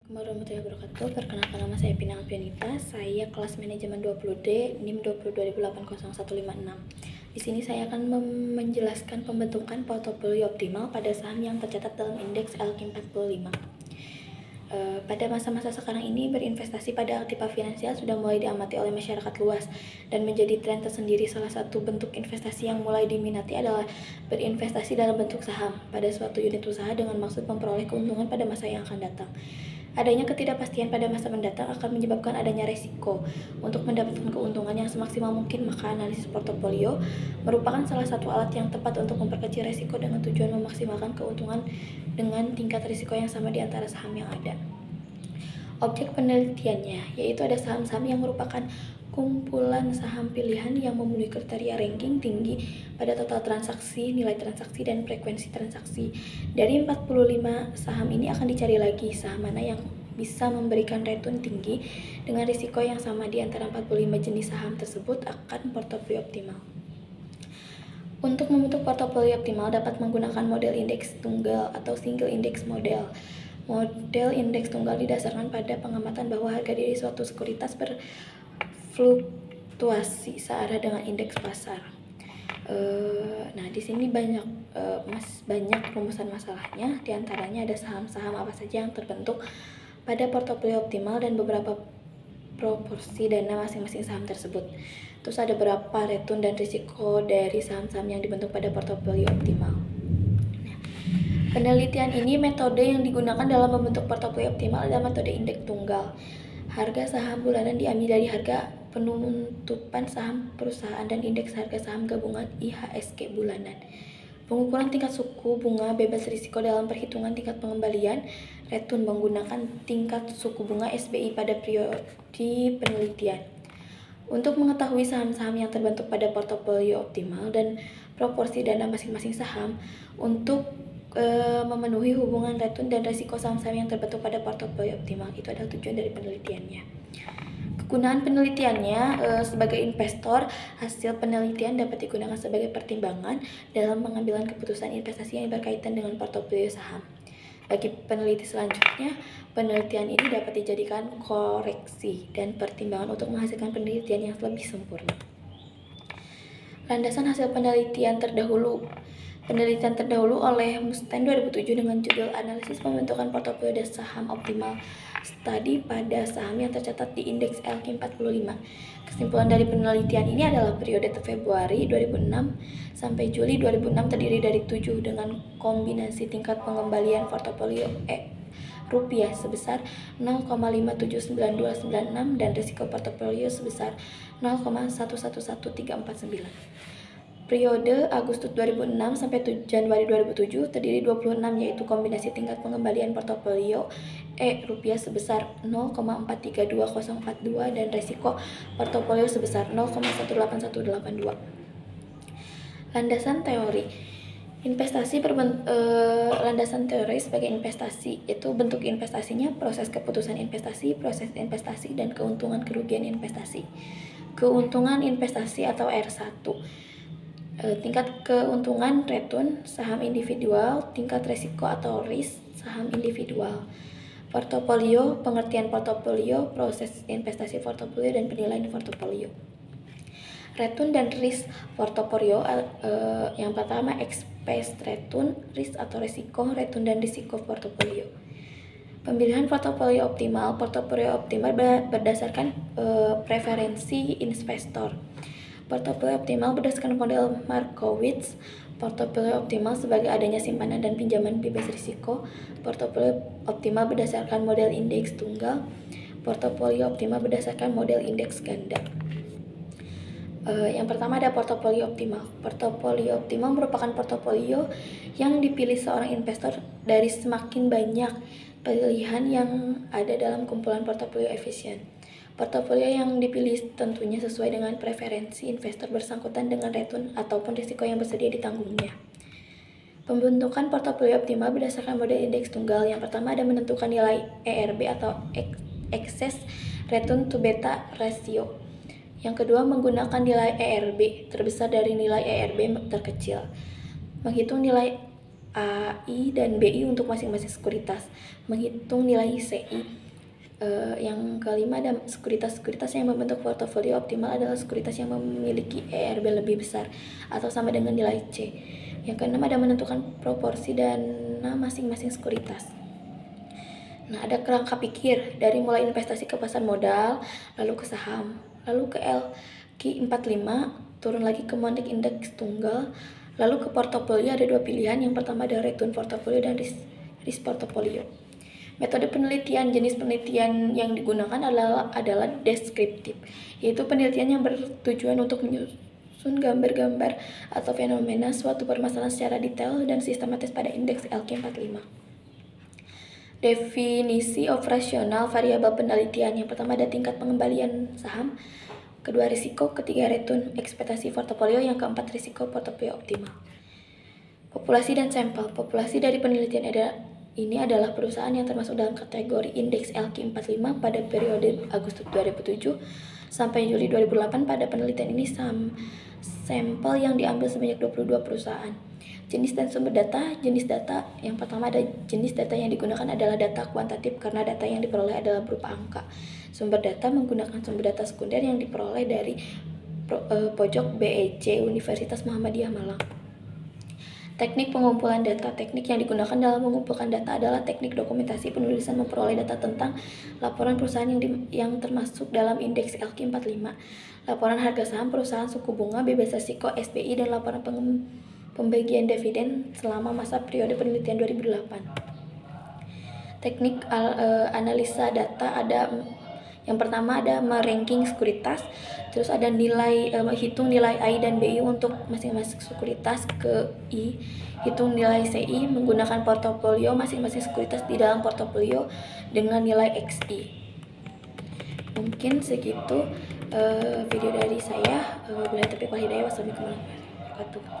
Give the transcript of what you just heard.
Warahmatullahi wabarakatuh. Perkenalkan, nama saya Pinang Pianita. Saya kelas manajemen 20D, NIM 20 20080156. Di sini saya akan menjelaskan pembentukan portofolio optimal pada saham yang tercatat dalam indeks LQ45. Pada masa-masa sekarang ini, berinvestasi pada aktiva finansial sudah mulai diamati oleh masyarakat luas dan menjadi tren tersendiri. Salah satu bentuk investasi yang mulai diminati adalah berinvestasi dalam bentuk saham pada suatu unit usaha dengan maksud memperoleh keuntungan pada masa yang akan datang. Adanya ketidakpastian pada masa mendatang akan menyebabkan adanya resiko. Untuk mendapatkan keuntungan yang semaksimal mungkin, maka analisis portofolio merupakan salah satu alat yang tepat untuk memperkecil resiko dengan tujuan memaksimalkan keuntungan dengan tingkat risiko yang sama di antara saham yang ada. Objek penelitiannya yaitu ada saham-saham yang merupakan kumpulan saham pilihan yang memenuhi kriteria ranking tinggi pada total transaksi, nilai transaksi, dan frekuensi transaksi. Dari 45 saham ini akan dicari lagi saham mana yang bisa memberikan return tinggi dengan risiko yang sama. Di antara 45 jenis saham tersebut akan portofolio optimal. Untuk membentuk portofolio optimal dapat menggunakan model indeks tunggal atau single index model. Model indeks tunggal didasarkan pada pengamatan bahwa harga diri suatu sekuritas berfluktuasi searah dengan indeks pasar. Nah, di sini banyak rumusan masalahnya. Di antaranya ada saham-saham apa saja yang terbentuk pada portofolio optimal dan beberapa proporsi dana masing-masing saham tersebut. Terus ada berapa return dan risiko dari saham-saham yang dibentuk pada portofolio optimal. Penelitian ini metode yang digunakan dalam membentuk portofolio optimal adalah metode indeks tunggal. Harga saham bulanan diambil dari harga penutupan saham perusahaan dan indeks harga saham gabungan IHSG bulanan. Pengukuran tingkat suku bunga bebas risiko dalam perhitungan tingkat pengembalian return menggunakan tingkat suku bunga SBI pada periode penelitian. Untuk mengetahui saham-saham yang terbentuk pada portofolio optimal dan proporsi dana masing-masing saham untuk memenuhi hubungan return dan risiko saham-saham yang terbentuk pada portofolio optimal, itu adalah tujuan dari penelitiannya. Kegunaan penelitiannya sebagai investor, hasil penelitian dapat digunakan sebagai pertimbangan dalam pengambilan keputusan investasi yang berkaitan dengan portofolio saham. Bagi peneliti selanjutnya, penelitian ini dapat dijadikan koreksi dan pertimbangan untuk menghasilkan penelitian yang lebih sempurna. Landasan hasil penelitian terdahulu. Penelitian terdahulu oleh Mustaine 2007 dengan judul Analisis Pembentukan Portofolio Saham Optimal Study pada saham yang tercatat di indeks LQ45. Kesimpulan dari penelitian ini adalah periode Februari 2006 sampai Juli 2006 terdiri dari 7 dengan kombinasi tingkat pengembalian portofolio rupiah sebesar 0,579296 dan risiko portofolio sebesar 0,111349. Periode Agustus 2006 sampai Januari 2007 terdiri 26 yaitu kombinasi tingkat pengembalian portofolio rupiah sebesar 0,432042 dan risiko portofolio sebesar 0,18182. Landasan teori investasi landasan teori sebagai investasi itu bentuk investasinya, proses keputusan investasi, proses investasi, dan keuntungan kerugian investasi. Keuntungan investasi atau R1. Tingkat keuntungan return saham individual, tingkat resiko atau risk saham individual. Portofolio, pengertian portofolio, proses investasi portofolio, dan penilaian portofolio. Return dan risk portofolio, yang pertama express return, risk atau resiko, return dan risiko portofolio. Pemilihan portofolio optimal berdasarkan preferensi investor. Portofolio optimal berdasarkan model Markowitz. Portofolio optimal sebagai adanya simpanan dan pinjaman bebas risiko. Portofolio optimal berdasarkan model indeks tunggal. Portofolio optimal berdasarkan model indeks ganda. Yang pertama ada portofolio optimal. Portofolio optimal merupakan portofolio yang dipilih seorang investor dari semakin banyak pilihan yang ada dalam kumpulan portofolio efisien. Portofolio yang dipilih tentunya sesuai dengan preferensi investor bersangkutan dengan return ataupun risiko yang bersedia ditanggungnya. Pembentukan portofolio optimal berdasarkan model indeks tunggal. Yang pertama ada menentukan nilai ERB atau excess return to beta ratio. Yang kedua menggunakan nilai ERB terbesar dari nilai ERB terkecil. Menghitung nilai AI dan BI untuk masing-masing sekuritas, menghitung nilai CI. Yang kelima, ada sekuritas yang membentuk portofolio optimal adalah sekuritas yang memiliki ERB lebih besar atau sama dengan nilai C. Yang keenam, ada menentukan proporsi dana masing-masing sekuritas. Nah, ada kerangka pikir dari mulai investasi ke pasar modal, lalu ke saham, lalu ke LQ45, turun lagi ke Monex Index tunggal, lalu ke portofolio. Ada dua pilihan, yang pertama ada return portofolio dan risk portofolio. Metode penelitian, jenis penelitian yang digunakan adalah deskriptif, yaitu penelitian yang bertujuan untuk menyusun gambar-gambar atau fenomena suatu permasalahan secara detail dan sistematis pada indeks LQ45. Definisi operasional variabel penelitian. Yang pertama ada tingkat pengembalian saham, kedua risiko, ketiga return ekspektasi portofolio, yang keempat risiko portofolio optimal. Populasi dan sampel. Populasi dari penelitian ini adalah perusahaan yang termasuk dalam kategori indeks LQ45 pada periode Agustus 2007 sampai Juli 2008. Pada penelitian ini sampel yang diambil sebanyak 22 perusahaan. Jenis dan sumber data. Jenis data yang pertama ada jenis data yang digunakan adalah data kuantitatif karena data yang diperoleh adalah berupa angka. Sumber data menggunakan sumber data sekunder yang diperoleh dari pojok BEC Universitas Muhammadiyah Malang. Teknik pengumpulan data. Teknik yang digunakan dalam mengumpulkan data adalah teknik dokumentasi penulisan memperoleh data tentang laporan perusahaan yang termasuk dalam indeks LQ45, laporan harga saham perusahaan, suku bunga, bebas risiko SBI, dan laporan pembagian dividen selama masa periode penelitian 2008. Teknik analisa data ada yang pertama ada meranking sekuritas, terus ada hitung nilai AI dan BI untuk masing-masing sekuritas, ke I, hitung nilai CI menggunakan portofolio masing-masing sekuritas di dalam portofolio dengan nilai XI. Mungkin segitu video dari saya. Wabillahi taufiq wal hidayah. Wassalamualaikum warahmatullahi wabarakatuh.